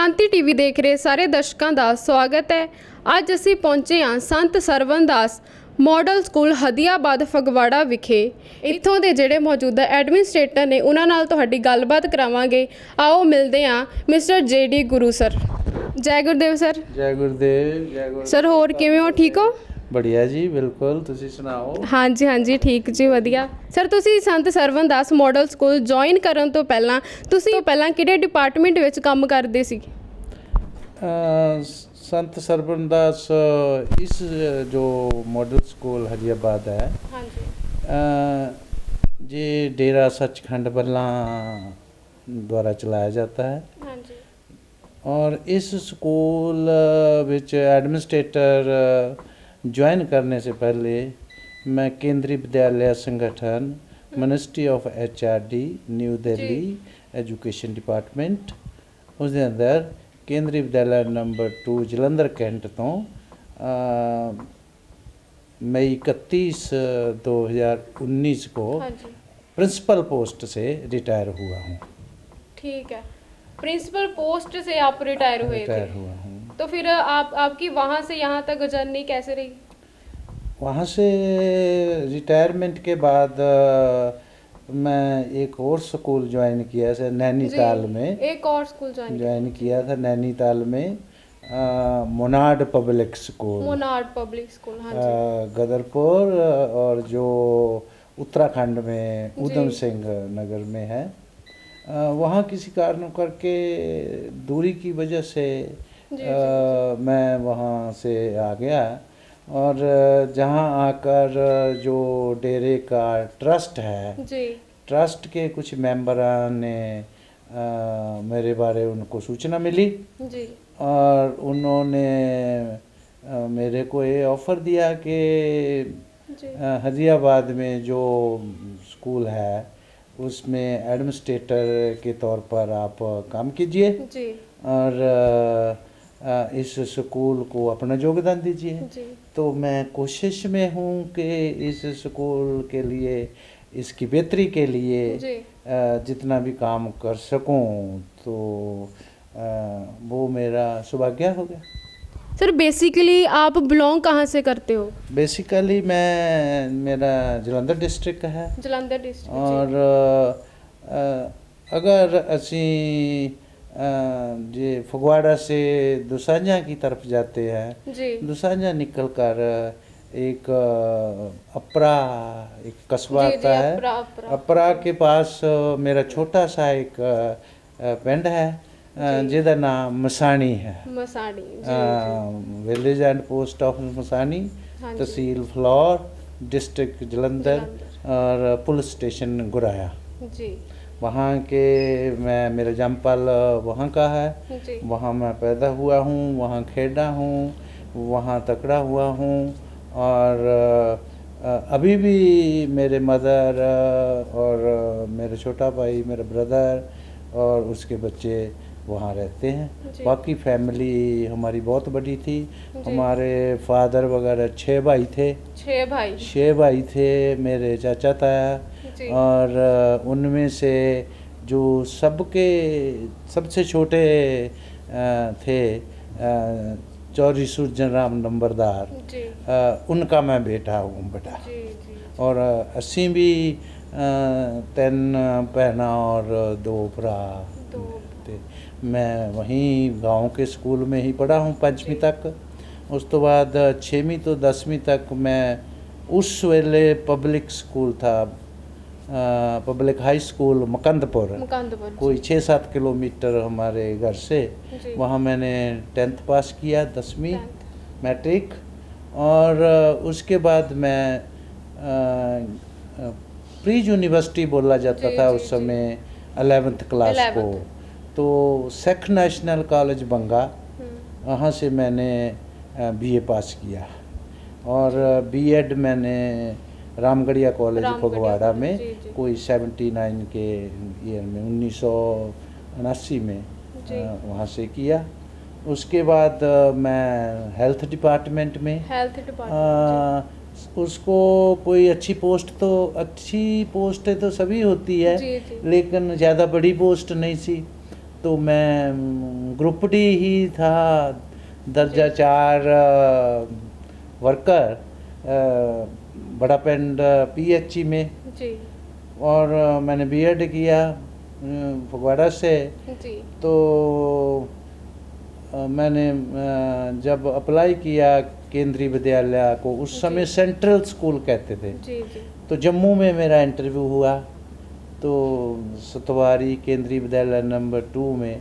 क्रांति टीवी देख रहे सारे दर्शकों का स्वागत है। अज असी पहुंचे हाँ संत सरवण दास मॉडल स्कूल हदियाबाद फगवाड़ा विखे। इत्थों के जिहड़े मौजूदा एडमिनिस्ट्रेटर ने उन्हां नाल तुहाडी गलबात करावांगे। आओ मिलते हाँ मिस्टर JD गुरु सर। जय गुरुदेव सर। जय गुरुदेव। जय गुरुदेव सर होर किवें हो, ठीक हो? बढ़िया जी, बिल्कुल। तुसी सुनाओ? हाँ जी ठीक जी, वधिया। सर तुसी संत सरवण दास मॉडल स्कूल ज्वाइन करन तो पहलां किहड़े डिपार्टमेंट विच काम करदे सी? संत सरवण दास इस जो मॉडल स्कूल हरियाबाद है, हाँ जी, ये डेरा सचखंड बल्ला द्वारा चलाया जाता है। हाँ जी। और इस स्कूल विच एडमिनिस्ट्रेटर ज्वाइन करने से पहले मैं केंद्रीय विद्यालय संगठन ministry of HRD new Delhi education department उसके अंदर केंद्रीय विद्यालय नंबर 2 जलंधर कैंट तो मई 31 2019 को प्रिंसिपल पोस्ट से रिटायर हुआ हूँ। ठीक है, प्रिंसिपल पोस्ट से आप रिटायर हुए थे? हुआ हूँ। तो फिर आपकी वहाँ से यहाँ तक जर्नी कैसे रही? वहाँ से रिटायरमेंट के बाद मैं एक और स्कूल ज्वाइन किया था नैनीताल में। एक और स्कूल ज्वाइन किया था नैनीताल में, मोनाड पब्लिक स्कूल। हाँ जी। गदरपुर और जो उत्तराखंड में उधम सिंह नगर में है। वहाँ किसी कारण करके दूरी की वजह से मैं वहाँ से आ गया और जहाँ आकर जो डेरे का ट्रस्ट है जी, ट्रस्ट के कुछ मेंबरान ने मेरे बारे उनको सूचना मिली जी, और उन्होंने मेरे को ये ऑफ़र दिया कि हदियाबाद में जो स्कूल है उसमें एडमिनिस्ट्रेटर के तौर पर आप काम कीजिए और इस स्कूल को अपना योगदान दीजिए। तो मैं कोशिश में हूँ कि इस स्कूल के लिए, इसकी बेहतरी के लिए जितना भी काम कर सकूँ तो वो मेरा सौभाग्य हो गया। सर बेसिकली आप बिलोंग कहाँ से करते हो? बेसिकली मेरा जलंधर डिस्ट्रिक्ट है। जलंधर डिस्ट्रिक्ट। और अगर असी जे फगवाड़ा से दुसांझा की तरफ जाते हैं, दुसांझा निकल कर एक अपरा एक कस्बा आता है। अपरा के पास मेरा छोटा सा एक पिंड है जिसका नाम मसाणी है। Village and post office Masani, तहसील फ्लौर, डिस्ट्रिक्ट जलंधर और पुलिस स्टेशन गुराया जी। वहाँ के मेरा जमपल वहाँ का है। वहाँ मैं पैदा हुआ हूँ, वहाँ खेड़ा हूँ, वहाँ तकड़ा हुआ हूँ। और अभी भी मेरे मदर और मेरा छोटा भाई, मेरा ब्रदर और उसके बच्चे वहाँ रहते हैं। बाकी फैमिली हमारी बहुत बड़ी थी। हमारे फादर वगैरह 6 भाई थे। 6 भाई थे मेरे चाचा ताया, और उनमें से जो सबसे छोटे थे चौधरी सुरजन राम नंबरदार, उनका मैं बेटा हूँ बेटा। और असी भी 3 भैनां और 2 भरा थे। मैं वहीं गांव के स्कूल में ही पढ़ा हूँ 5वीं तक। उस तो बाद 6वीं तो 10वीं तक मैं उस वेले पब्लिक स्कूल था, पब्लिक हाई स्कूल मकंदपुर कोई 6-7 किलोमीटर हमारे घर से। वहाँ मैंने 10th पास किया, 10वीं मैट्रिक। और उसके बाद मैं प्री यूनिवर्सिटी बोला जाता था उस समय 11th क्लास को, तो सिख नेशनल कॉलेज बंगा, वहाँ से मैंने BA पास किया। और B.Ed मैंने रामगढ़िया कॉलेज फगवाड़ा में कोई 79 के ईयर में 1979 में वहाँ से किया। उसके बाद मैं हेल्थ डिपार्टमेंट में उसको कोई अच्छी पोस्ट तो सभी होती है, लेकिन ज़्यादा बड़ी पोस्ट नहीं सी। तो मैं ग्रुप डी ही था, दर्जा 4 वर्कर, बड़ा पेंड PHE में। जी और मैंने बीएड किया फगवाड़ा से। जी तो मैंने जब अप्लाई किया केंद्रीय विद्यालय को, उस समय सेंट्रल स्कूल कहते थे, जी जी तो जम्मू में मेरा इंटरव्यू हुआ। तो सतवारी केंद्रीय विद्यालय नंबर 2 में,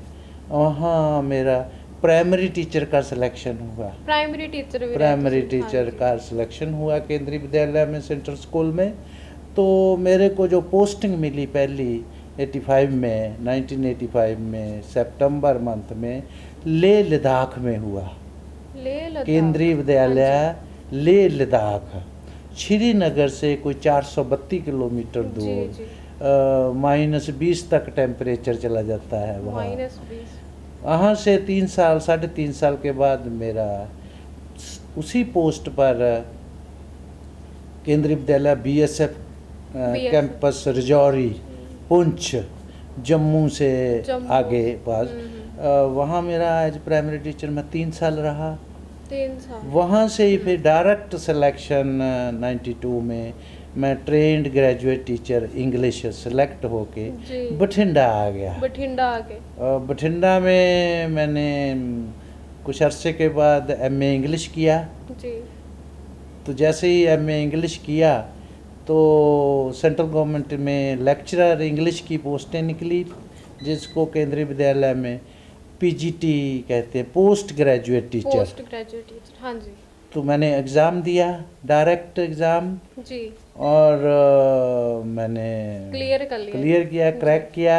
वहाँ मेरा प्राइमरी टीचर का सिलेक्शन हुआ। प्राइमरी टीचर का सिलेक्शन हुआ केंद्रीय विद्यालय में, सेंट्रल स्कूल में। तो मेरे को जो पोस्टिंग मिली पहली 1985 में सितंबर मंथ में लेह लद्दाख में हुआ। केंद्रीय विद्यालय लेह लद्दाख, श्रीनगर से कोई 432 किलोमीटर दूर, -20 तक टेम्परेचर चला जाता है वहाँ। वहाँ से 3 साल 3.5 साल के बाद मेरा उसी पोस्ट पर केंद्रीय विद्यालय BSF कैंपस रजौरी पुंछ, जम्मू से आगे पास, वहाँ मेरा एज प्राइमरी टीचर मैं 3 साल रहा। 3 साल वहाँ से ही फिर डायरेक्ट सिलेक्शन 92 में मैं trained graduate teacher English select होके बठिंडा आ गया। बठिंडा में मैंने कुछ अरसे के बाद MA इंग्लिश किया। जी तो जैसे ही MA इंग्लिश किया तो सेंट्रल गवर्नमेंट में लेक्चरर इंग्लिश की पोस्टें निकली, जिसको केंद्रीय विद्यालय में PGT कहते हैं, पोस्ट ग्रेजुएट टीचर। हाँ जी। तो मैंने एग्ज़ाम दिया, डायरेक्ट एग्ज़ाम जी, और मैंने क्लियर किया, क्रैक किया,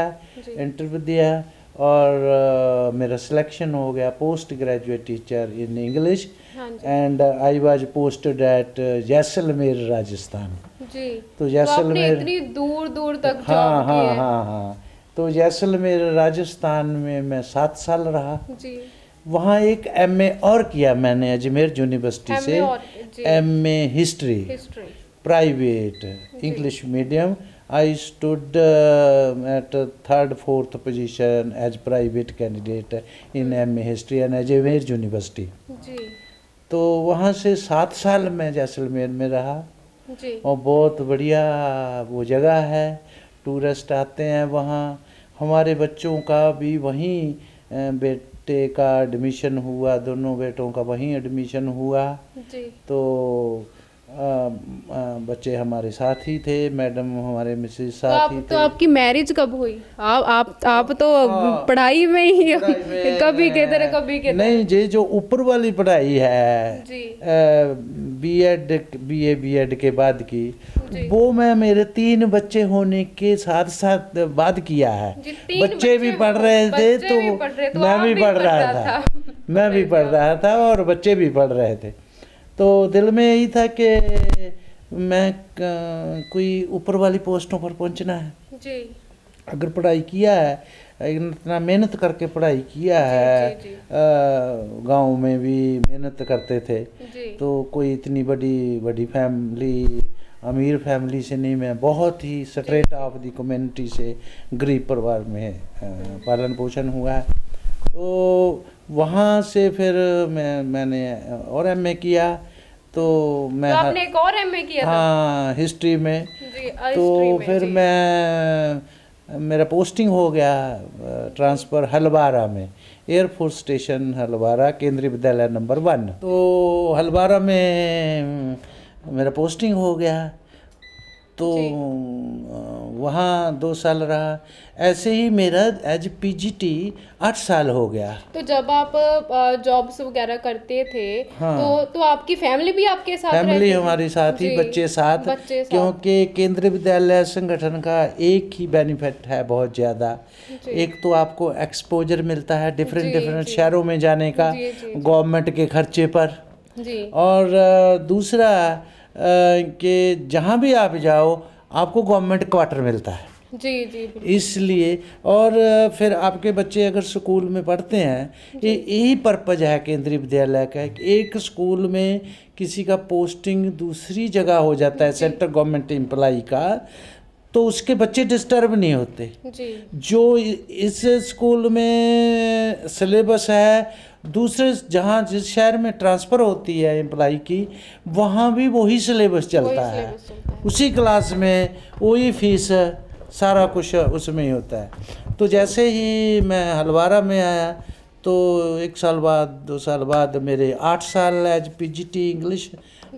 इंटरव्यू दिया और मेरा सिलेक्शन हो गया post graduate teacher in English. And I was posted at Jaisalmer Rajasthan. जी, तो जैसलमेर, तो इतनी दूर दूर तक जॉब हाँ की है। हाँ। तो जैसलमेर राजस्थान में मैं 7 साल रहा। जी, वहाँ एक MA और किया मैंने अजमेर यूनिवर्सिटी से, MA history private English medium. I stood at 3rd 4th position as private candidate in MA history and Ajmer university. जी, तो वहाँ से 7 साल मैं जैसलमेर में रहा। जी, और बहुत बढ़िया वो जगह है, टूरिस्ट आते हैं वहाँ। हमारे बच्चों का भी वहीं, बेटे का एडमिशन हुआ, दोनों बेटों का वहीं एडमिशन हुआ। जी, तो बच्चे हमारे साथ ही थे, मैडम हमारे मिसेस साथ ही थे। तो आपकी मैरिज कब हुई? आप तो पढ़ाई में ही कभी किधर कभी किधर। नहीं, ये जो ऊपर वाली पढ़ाई है जी, BA के बाद की, वो मैं मेरे 3 बच्चे होने के साथ साथ बाद किया है। बच्चे भी पढ़ रहे थे तो मैं भी पढ़ रहा था और बच्चे भी पढ़ रहे थे। तो दिल में यही था कि मैं कोई ऊपर वाली पोस्टों पर पहुंचना है। जी, अगर पढ़ाई किया है, इतना मेहनत करके पढ़ाई किया है, गांव में भी मेहनत करते थे, तो कोई इतनी बड़ी फैमिली, अमीर फैमिली से नहीं, मैं बहुत ही स्ट्रेट ऑफ द कम्युनिटी से गरीब परिवार में पालन पोषण हुआ है। तो वहाँ से फिर मैंने और MA किया। तो मैं तो आपने एक और MA किया था? हाँ, हिस्ट्री में। जी, तो फिर मेरा पोस्टिंग हो गया, ट्रांसफ़र हलवारा में, एयरफोर्स स्टेशन हलवारा, केंद्रीय विद्यालय नंबर 1। तो हलवारा में मेरा पोस्टिंग हो गया। तो वहाँ 2 साल रहा। ऐसे ही मेरा एज PGT 8 साल हो गया। तो जब आप जॉब्स वगैरह करते थे, हाँ, तो आपकी फैमिली भी आपके साथ फैमिली हमारे साथ ही, बच्चे साथ। क्योंकि केंद्रीय विद्यालय संगठन का एक ही बेनिफिट है बहुत ज़्यादा। एक तो आपको एक्सपोजर मिलता है डिफरेंट शहरों में जाने का, गवर्नमेंट के खर्चे पर। और दूसरा कि जहाँ भी आप जाओ आपको गवर्नमेंट क्वार्टर मिलता है। जी, इसलिए। और फिर आपके बच्चे अगर स्कूल में पढ़ते हैं, यही पर्पज है केंद्रीय विद्यालय का। एक स्कूल में किसी का पोस्टिंग दूसरी जगह हो जाता है, सेंट्रल गवर्नमेंट एम्प्लॉई का, तो उसके बच्चे डिस्टर्ब नहीं होते। जी जो इस स्कूल में सिलेबस है, दूसरे जहाँ जिस शहर में ट्रांसफ़र होती है एम्प्लाई की, वहाँ भी वही सिलेबस चलता है, सिलेबस चलता है। उसी क्लास में वही फीस, सारा कुछ उसमें ही होता है। तो जैसे ही मैं हलवारा में आया तो 1 साल बाद 2 साल बाद मेरे 8 साल एज पीजीटी इंग्लिश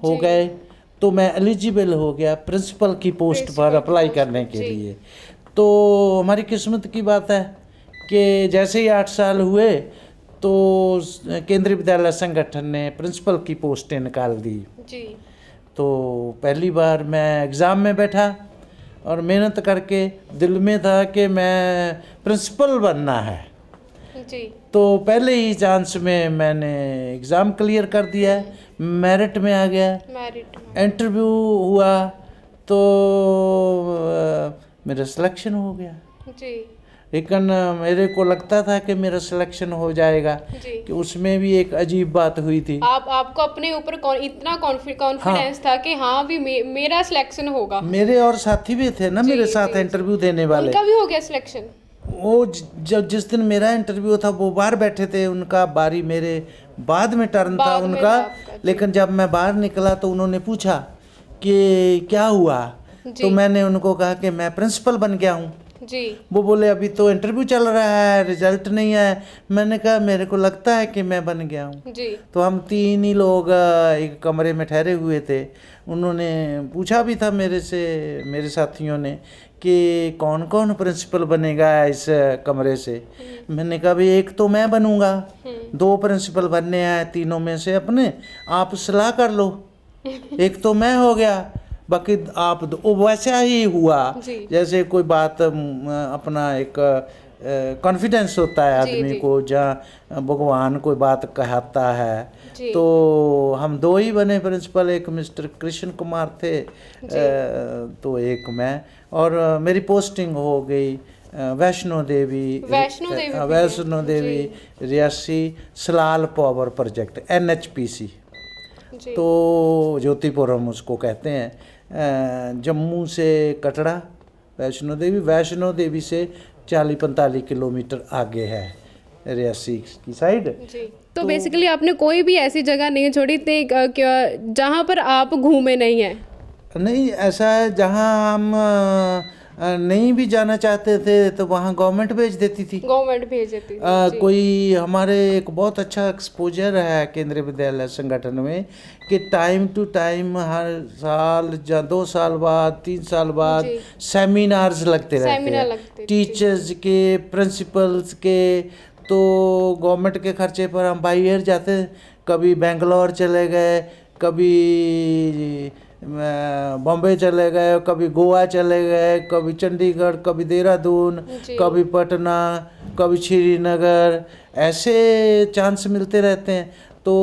हो जी। गए, तो मैं एलिजिबल हो गया प्रिंसिपल की पोस्ट पर अप्लाई करने के जी। लिए। तो हमारी किस्मत की बात है कि जैसे ही 8 साल हुए तो केंद्रीय विद्यालय संगठन ने प्रिंसिपल की पोस्टें निकाल दी। जी तो पहली बार मैं एग्ज़ाम में बैठा और मेहनत करके दिल में था कि मैं प्रिंसिपल बनना है। जी तो पहले ही चांस में मैंने एग्ज़ाम क्लियर कर दिया, मेरिट में आ गया, मैरिट इंटरव्यू हुआ तो मेरा सिलेक्शन हो गया। जी लेकिन मेरे को लगता था कि मेरा सिलेक्शन हो जाएगा, जी। कि उसमें भी एक अजीब बात हुई थी। आपको अपने ऊपर इतना कॉन्फिडेंस था कि हाँ भी मेरा सिलेक्शन होगा। मेरे और साथी भी थे ना जी, मेरे साथ जी, इंटरव्यू देने वाले, उनका भी हो गया सिलेक्शन। वो जब जिस दिन मेरा इंटरव्यू था वो बाहर बैठे थे, उनका बारी मेरे बाद में टर्न था बाद में उनका। था आपका, जी। लेकिन जब मैं बाहर निकला तो उन्होंने पूछा कि क्या हुआ, जी। तो मैंने उनको कहा कि मैं प्रिंसिपल बन गया हूँ। जी वो बोले अभी तो इंटरव्यू चल रहा है, रिजल्ट नहीं है। मैंने कहा मेरे को लगता है कि मैं बन गया हूँ। जी तो हम 3 ही लोग एक कमरे में ठहरे हुए थे। उन्होंने पूछा भी था मेरे से, मेरे साथियों ने, कि कौन कौन प्रिंसिपल बनेगा इस कमरे से। मैंने कहा भाई एक तो मैं बनूंगा, 2 प्रिंसिपल बनने हैं, तीनों में से अपने आप सलाह कर लो। एक तो मैं हो गया, बाकी आप वो वैसा ही हुआ जी। जैसे कोई बात अपना एक कॉन्फिडेंस होता है जी, आदमी जी। को, जहाँ भगवान कोई बात कहता है। जी। तो हम 2 ही बने प्रिंसिपल, एक मिस्टर कृष्ण कुमार थे, तो एक मैं, और मेरी पोस्टिंग हो गई Vaishno Devi Reasi Salal power project NHPC, जी तो ज्योतिपुर हम उसको कहते हैं। जम्मू से कटरा वैष्णो देवी से 40-45 किलोमीटर आगे है रियासी की साइड। जी। तो बेसिकली आपने कोई भी ऐसी जगह नहीं छोड़ी थी जहाँ पर आप घूमे नहीं हैं? नहीं, ऐसा है जहाँ हम नहीं भी जाना चाहते थे तो वहाँ गवर्नमेंट भेज देती थी। गवर्नमेंट भेज देती थी। कोई हमारे एक बहुत अच्छा एक्सपोजर है केंद्रीय विद्यालय संगठन में कि टाइम टू टाइम हर साल या 2 साल बाद 3 साल बाद जी। सेमिनार्स लगते सेमिनार लगते रहते थे, हैं टीचर्स के, प्रिंसिपल्स के। तो गवर्नमेंट के खर्चे पर हम बाई एयर जाते, कभी बेंगलोर चले गए, कभी बॉम्बे चले गए, कभी गोवा चले गए, कभी चंडीगढ़, कभी देहरादून, जी। कभी पटना, कभी श्रीनगर, ऐसे चांस मिलते रहते हैं। तो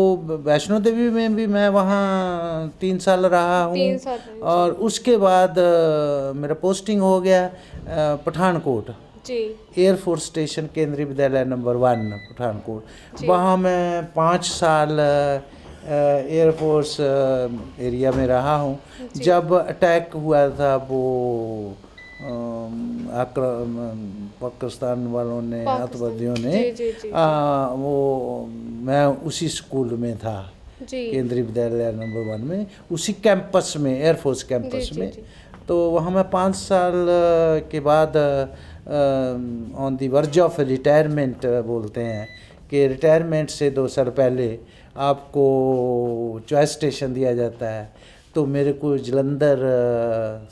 वैष्णो देवी में भी मैं वहाँ 3 साल रहा हूँ। 3 साल रहे, और उसके बाद मेरा पोस्टिंग हो गया पठानकोट, जी एयरफोर्स स्टेशन, केंद्रीय विद्यालय नंबर 1 पठानकोट। वहाँ मैं 5 साल एयरफोर्स एरिया में रहा हूँ। जब अटैक हुआ था वो पाकिस्तान वालों ने, आतंकवादियों ने, जी, जी, जी। वो मैं उसी स्कूल में था, जी केंद्रीय विद्यालय नंबर 1 में, उसी कैंपस में, एयरफोर्स कैंपस जी, में। जी। तो वहाँ मैं 5 साल के बाद on the verge of retirement बोलते हैं कि रिटायरमेंट से 2 साल पहले आपको चॉइस स्टेशन दिया जाता है। तो मेरे को जलंधर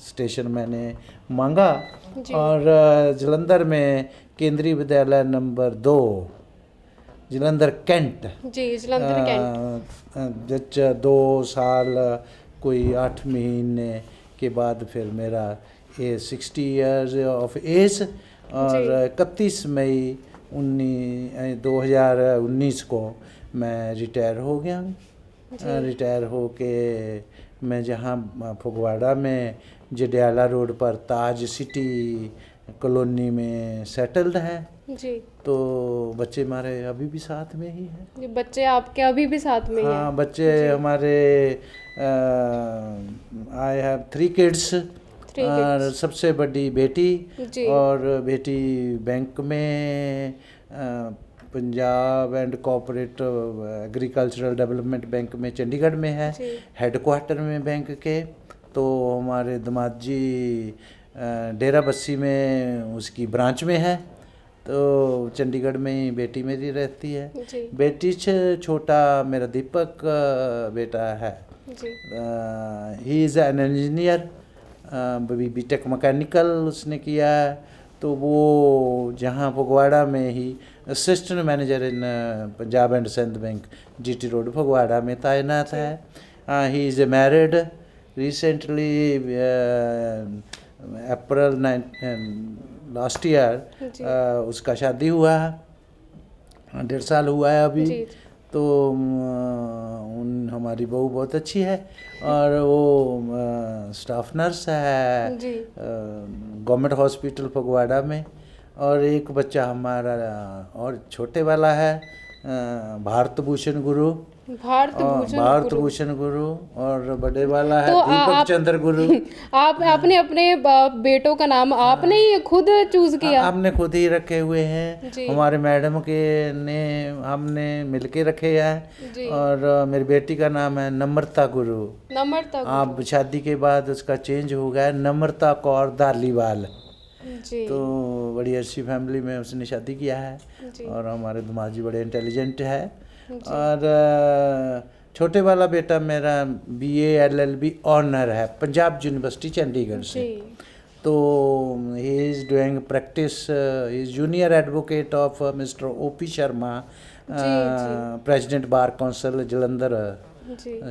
स्टेशन मैंने मांगा और जलंधर में केंद्रीय विद्यालय नंबर 2 जलंधर कैंट, जी जलंधर कैंट 2 साल कोई 8 महीने के बाद फिर मेरा 60 इयर्स ऑफ एज, और 31 मई 2019 को मैं रिटायर हो गया हूँ। रिटायर हो के मैं जहाँ फगवाड़ा में जडियाला रोड पर ताज सिटी कॉलोनी में सेटल्ड है। जी तो बच्चे हमारे अभी भी साथ में ही हैं। ये बच्चे आपके अभी भी साथ में ही हैं? हाँ, बच्चे हमारे आई हैव 3 किड्स। 3 और kids। सबसे बड़ी बेटी, जी। और बेटी बैंक में Punjab and cooperative agricultural development bank में चंडीगढ़ में है, जी। हेडक्वार्टर में बैंक के। तो हमारे दामाद जी डेरा बस्सी में उसकी ब्रांच में है, तो चंडीगढ़ में ही बेटी मेरी रहती है। जी। बेटी से छोटा मेरा दीपक बेटा है, जी। He is an engineer, BTech mechanical उसने किया है। तो वो जहाँ फगवाड़ा में ही assistant manager in Punjab and Sind bank GT road Phagwara में तैनात है। He is married recently, April last year उसका शादी हुआ है, 1.5 साल हुआ है अभी। जी। तो हमारी बहू बहुत अच्छी है, और वो स्टाफ नर्स है जी। गवर्नमेंट हॉस्पिटल फगवाड़ा में। और एक बच्चा हमारा और छोटे वाला है भारत भूषण गुरु, भारत भूषण गुरु, और बड़े वाला है तो दीपक चंद्र गुरु। आपने अपने बेटों का नाम आपने ही खुद चूज किया? हमने खुद ही रखे हुए हैं, हमारे मैडम के ने हमने मिलके रखे हैं। और मेरी बेटी का नाम है नम्रता गुरु। नम्रता गुरु। आप शादी के बाद उसका चेंज हो गया नम्रता कौर धालीवाल। जी। तो बड़ी अच्छी फैमिली में उसने शादी किया है। और हमारे दामाद जी बड़े इंटेलिजेंट है। और छोटे वाला बेटा मेरा BA LLB ऑनर है पंजाब यूनिवर्सिटी चंडीगढ़ से। तो he is doing practice, he is junior advocate of mister OP Sharma, president bar council Jalandhar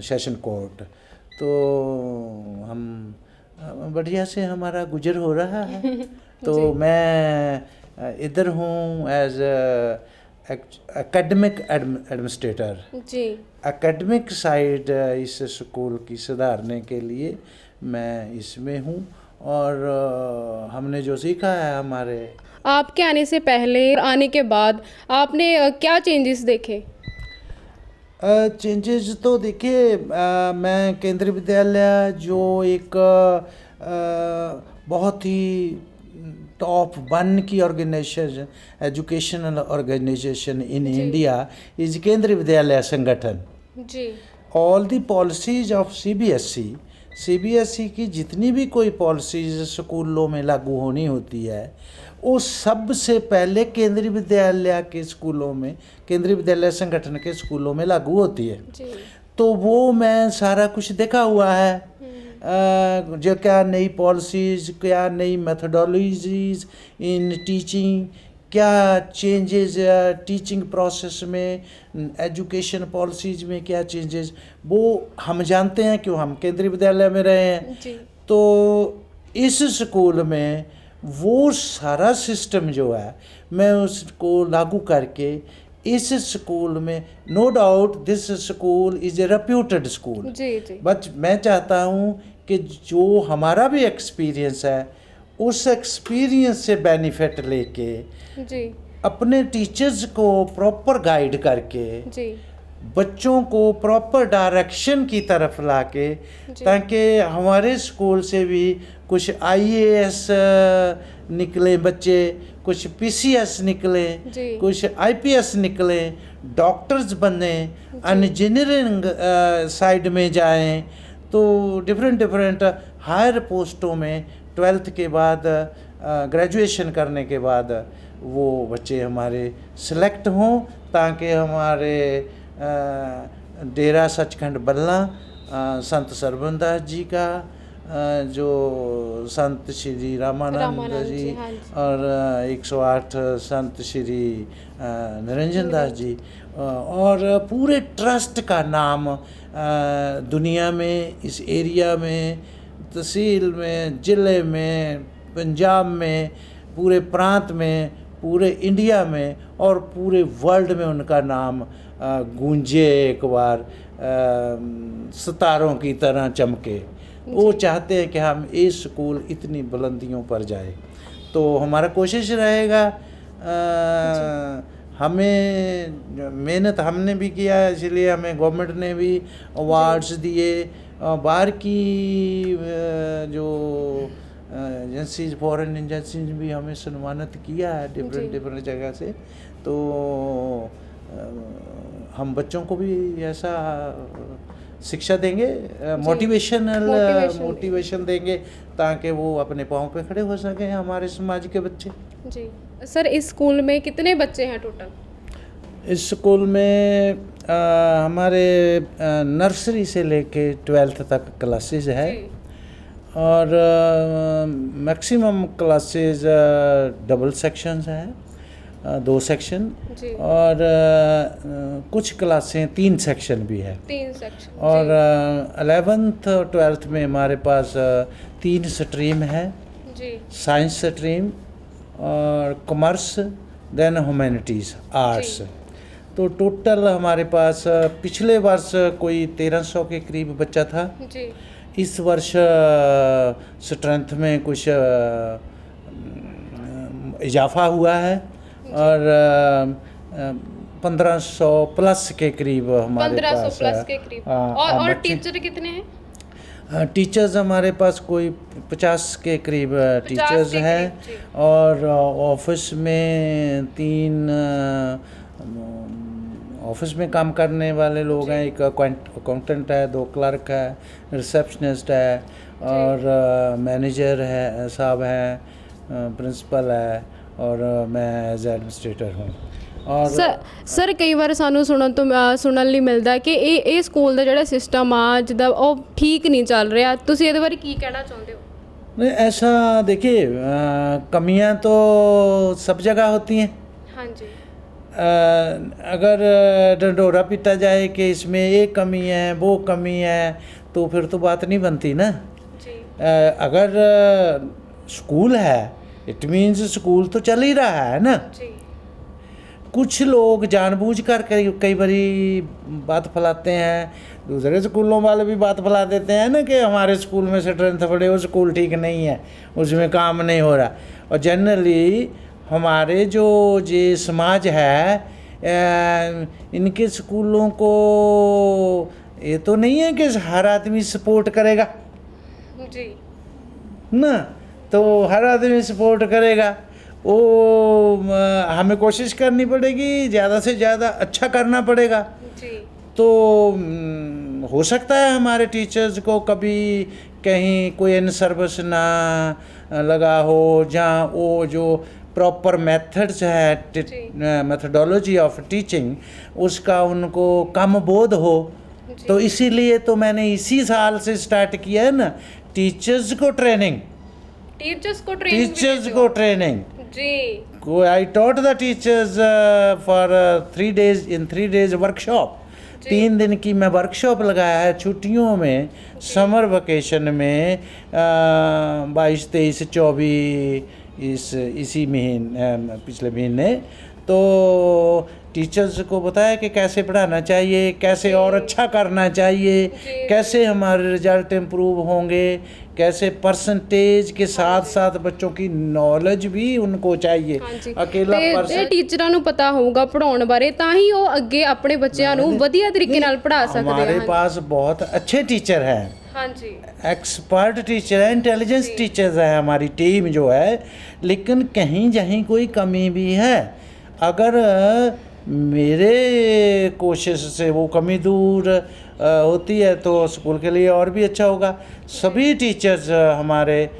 session court. तो हम बढ़िया से हमारा गुजर हो रहा है। तो मैं इधर हूँ एज एकेडमिक एडमिनिस्ट्रेटर। जी। एकेडमिक साइड इस स्कूल की सुधारने के लिए मैं इसमें हूँ। और हमने जो सीखा है हमारे आपके आने से पहले और आने के बाद आपने क्या चेंजेस देखे? चेंजेस तो देखिए, मैं केंद्रीय विद्यालय जो एक बहुत ही टॉप 1 की organisation, educational organisation in India is Kendriya Vidyalaya Sangathan. जी। All the policies of CBSE की जितनी भी कोई पॉलिसीज स्कूलों में लागू होनी होती है, वो सबसे पहले केंद्रीय विद्यालय के स्कूलों में, केंद्रीय विद्यालय संगठन के स्कूलों में लागू होती है। जी। तो वो मैं सारा कुछ देखा हुआ है, जो क्या नई पॉलिसीज़, क्या नई मेथडोलॉजीज़ इन टीचिंग, क्या चेंजेस टीचिंग प्रोसेस में, एजुकेशन पॉलिसीज़ में क्या चेंजेस, वो हम जानते हैं क्यों हम केंद्रीय विद्यालय में रहे हैं। जी। तो इस स्कूल में वो सारा सिस्टम जो है मैं उसको लागू करके इस स्कूल में, no doubt this school is a reputed school. जी। जी। बट मैं चाहता हूँ कि जो हमारा भी एक्सपीरियंस है उस एक्सपीरियंस से बेनिफिट लेके जी। अपने टीचर्स को प्रॉपर गाइड करके जी। बच्चों को प्रॉपर डायरेक्शन की तरफ लाके, ताकि हमारे स्कूल से भी कुछ IAS निकले बच्चे, कुछ PCS निकले, कुछ IPS निकले, डॉक्टर्स बने, इंजीनियरिंग साइड में जाएं। तो डिफरेंट हायर पोस्टों में 12th के बाद, ग्रेजुएशन करने के बाद वो बच्चे हमारे सिलेक्ट हों, ताकि हमारे डेरा सचखंड बल्ला संत सरवनदास जी का, जो संत श्री रामानंद जी, और 108 संत श्री निरंजन दास जी, और पूरे ट्रस्ट का नाम दुनिया में, इस एरिया में, तहसील में, ज़िले में, पंजाब में, पूरे प्रांत में, पूरे इंडिया में और पूरे वर्ल्ड में उनका नाम गूंजे, एक बार सितारों की तरह चमके। वो चाहते हैं कि हम ये स्कूल इतनी बुलंदियों पर जाए। तो हमारा कोशिश रहेगा, हमें मेहनत हमने भी किया, इसलिए हमें गवर्नमेंट ने भी अवार्ड्स दिए। बाहर की जो एजेंसीज, फॉरेन एजेंसीज भी हमें सम्मानित किया है डिफरेंट जगह से। तो हम बच्चों को भी ऐसा शिक्षा देंगे, मोटिवेशन देंगे, ताकि वो अपने पाँव पे खड़े हो सकें, हमारे समाज के बच्चे। जी सर, इस स्कूल में कितने बच्चे हैं टोटल? इस स्कूल में हमारे नर्सरी से लेके 12th तक क्लासेस है, और मैक्सिमम क्लासेस डबल सेक्शंस हैं, 2 सेक्शन, और कुछ क्लासें 3 सेक्शन भी है। 3 सेक्शन। और 11th और 12th में हमारे पास 3 स्ट्रीम है जी, साइंस स्ट्रीम और कॉमर्स, देन ह्यूमैनिटीज़, आर्ट्स। तो टोटल हमारे पास पिछले वर्ष कोई 1300 के करीब बच्चा था जी। इस वर्ष स्ट्रेंथ में कुछ इजाफा हुआ है, और 1500 प्लस के करीब हमारे 1500 पास प्लस के करीब। और टीचर कितने हैं? टीचर्स हमारे पास कोई 50 के करीब टीचर्स हैं, और ऑफिस में 3 ऑफिस में काम करने वाले लोग हैं, एक अकाउंटेंट है, 2 क्लर्क है, रिसेप्शनिस्ट है, और मैनेजर है साहब हैं, प्रिंसिपल है, और मैं एज एडमिनिस्ट्रेटर हूँ। और ਸਰ ਕਈ ਵਾਰ ਸਾਨੂੰ ਸੁਣਨ ਲਈ ਮਿਲਦਾ ਕਿ ਇਹ ਸਕੂਲ ਦਾ ਜਿਹੜਾ ਸਿਸਟਮ ਆ ਜਿਹਦਾ ਉਹ ਠੀਕ ਨਹੀਂ ਚੱਲ ਰਿਹਾ, ਤੁਸੀਂ ਇਹਦੇ ਬਾਰੇ ਕੀ ਕਹਿਣਾ ਚਾਹੁੰਦੇ ਹੋ? नहीं, ऐसा देखिए, कमियां तो सब जगह होती हैं। हाँ जी। अगर ढंढोरा पीटा जाए कि इसमें ये कमी है, वो कमी है, तो फिर तो बात नहीं बनती ना जी। अगर स्कूल है, इट मीन्स स्कूल तो चल ही रहा है ना जी। कुछ लोग जानबूझकर कई बारी बात फैलाते हैं, दूसरे स्कूलों वाले भी बात फैला देते हैं ना कि हमारे स्कूल में स्ट्रेंथ बढ़े, वो स्कूल ठीक नहीं है, उसमें काम नहीं हो रहा। और जनरली हमारे जो ये समाज है, इनके स्कूलों को ये तो नहीं है कि हर आदमी सपोर्ट करेगा जी ना, तो हर आदमी सपोर्ट करेगा, वो हमें कोशिश करनी पड़ेगी, ज़्यादा से ज़्यादा अच्छा करना पड़ेगा जी। तो हो सकता है हमारे टीचर्स को कभी कहीं कोई इन सर्विस ना लगा हो, जहाँ वो जो प्रॉपर मेथड्स है, मेथडोलॉजी ऑफ टीचिंग, उसका उनको कम बोध हो। तो इसीलिए तो मैंने इसी साल से स्टार्ट किया है ना, टीचर्स को ट्रेनिंग जी। I taught the teachers for 3 days in 3 days workshop। 3 दिन की मैं वर्कशॉप लगाया है छुट्टियों में, समर वेकेशन में, 22, 23, 24 इसी महीने, पिछले महीने। तो टीचर्स को बताया कि कैसे पढ़ाना चाहिए, कैसे और अच्छा करना चाहिए, कैसे हमारे रिजल्ट इम्प्रूव होंगे, कैसे परसेंटेज के साथ साथ बच्चों की नॉलेज भी उनको चाहिए। अकेला परसेंट टीचਰਾਂ ਨੂੰ ਪਤਾ ਹੋਊਗਾ ਪੜਾਉਣ ਬਾਰੇ, ਤਾਂ ਹੀ ਉਹ ਅੱਗੇ ਆਪਣੇ ਬੱਚਿਆਂ ਨੂੰ ਵਧੀਆ ਤਰੀਕੇ ਨਾਲ ਪੜ੍ਹਾ ਸਕਦੇ ਹਨ। हमारे पास बहुत अच्छे टीचर हैं, हाँ जी, एक्सपर्ट टीचर है, इंटेलिजेंस टीचर्स है हमारी टीम जो है, लेकिन कहीं जहीं कोई कमी भी है। अगर मेरे कोशिश से वो कमी दूर होती है तो स्कूल के लिए और भी अच्छा होगा। सभी टीचर्स हमारे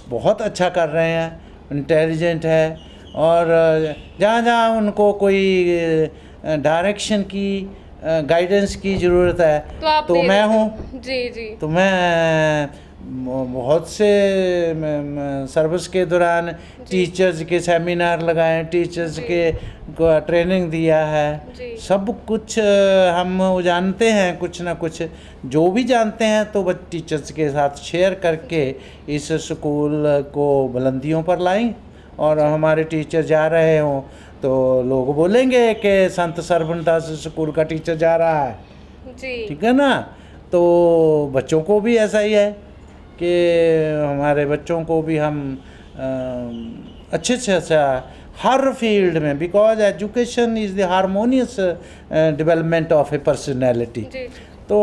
बहुत अच्छा कर रहे हैं, इंटेलिजेंट है, और जहाँ जहाँ उनको कोई डायरेक्शन की, गाइडेंस की ज़रूरत है तो मैं हूँ जी जी। तो मैं बहुत से सर्विस के दौरान टीचर्स के सेमिनार लगाए, टीचर्स के को ट्रेनिंग दिया है, सब कुछ हम जानते हैं, कुछ ना कुछ जो भी जानते हैं तो बस टीचर्स के साथ शेयर करके इस स्कूल को बुलंदियों पर लाएं। और हमारे टीचर जा रहे हों तो लोग बोलेंगे कि संत सरवणदास स्कूल का टीचर जा रहा है जी, ठीक है ना। तो बच्चों को भी ऐसा ही है कि हमारे बच्चों को भी हम अच्छे से अच्छा हर फील्ड में, because education is the harmonious development of A personality, तो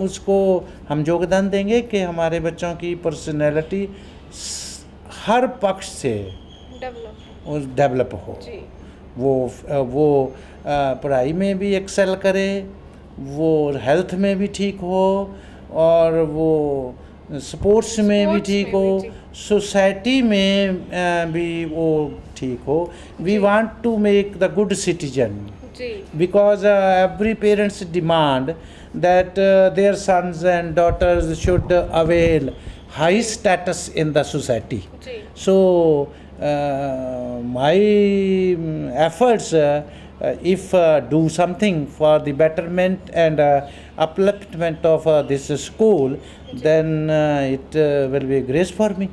उसको हम योगदान देंगे कि हमारे बच्चों की पर्सनैलिटी हर पक्ष से डेवलप हो। वो पढ़ाई में भी एक्सेल करे, वो हेल्थ में भी ठीक हो, और वो स्पोर्ट्स में भी ठीक हो, सोसाइटी में भी वो ठीक हो। We want to make the good citizen, because every parents demand that their sons and daughters should avail high status in the society. So my efforts, if do something for the betterment and upliftment of this school, then it will be grace for me.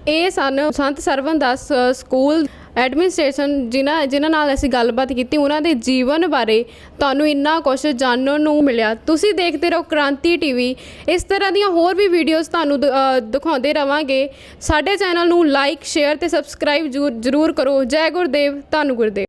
ਇਹ ਸਨ ਸੰਤ ਸਰਵਨ ਦਾਸ school administration ਜਿਨ੍ਹਾਂ ਨਾਲ ਅਸੀਂ ਗੱਲਬਾਤ ਕੀਤੀ। ਉਹਨਾਂ ਦੇ ਜੀਵਨ ਬਾਰੇ ਤੁਹਾਨੂੰ ਇੰਨਾ ਕੁਛ ਜਾਣਨ ਨੂੰ ਮਿਲਿਆ। ਤੁਸੀਂ ਦੇਖਦੇ ਰਹੋ ਕ੍ਰਾਂਤੀ ਟੀਵੀ। ਇਸ ਤਰ੍ਹਾਂ ਦੀਆਂ ਹੋਰ ਵੀ ਵੀਡੀਓਜ਼ ਤੁਹਾਨੂੰ ਦਿਖਾਉਂਦੇ ਰਵਾਂਗੇ। ਸਾਡੇ ਚੈਨਲ ਨੂੰ ਲਾਈਕ, ਸ਼ੇਅਰ ਤੇ ਸਬਸਕ੍ਰਾਈਬ ਜ਼ਰੂਰ ਕਰੋ। ਜੈ ਗੁਰਦੇਵ, ਧੰਨ ਗੁਰਦੇਵ।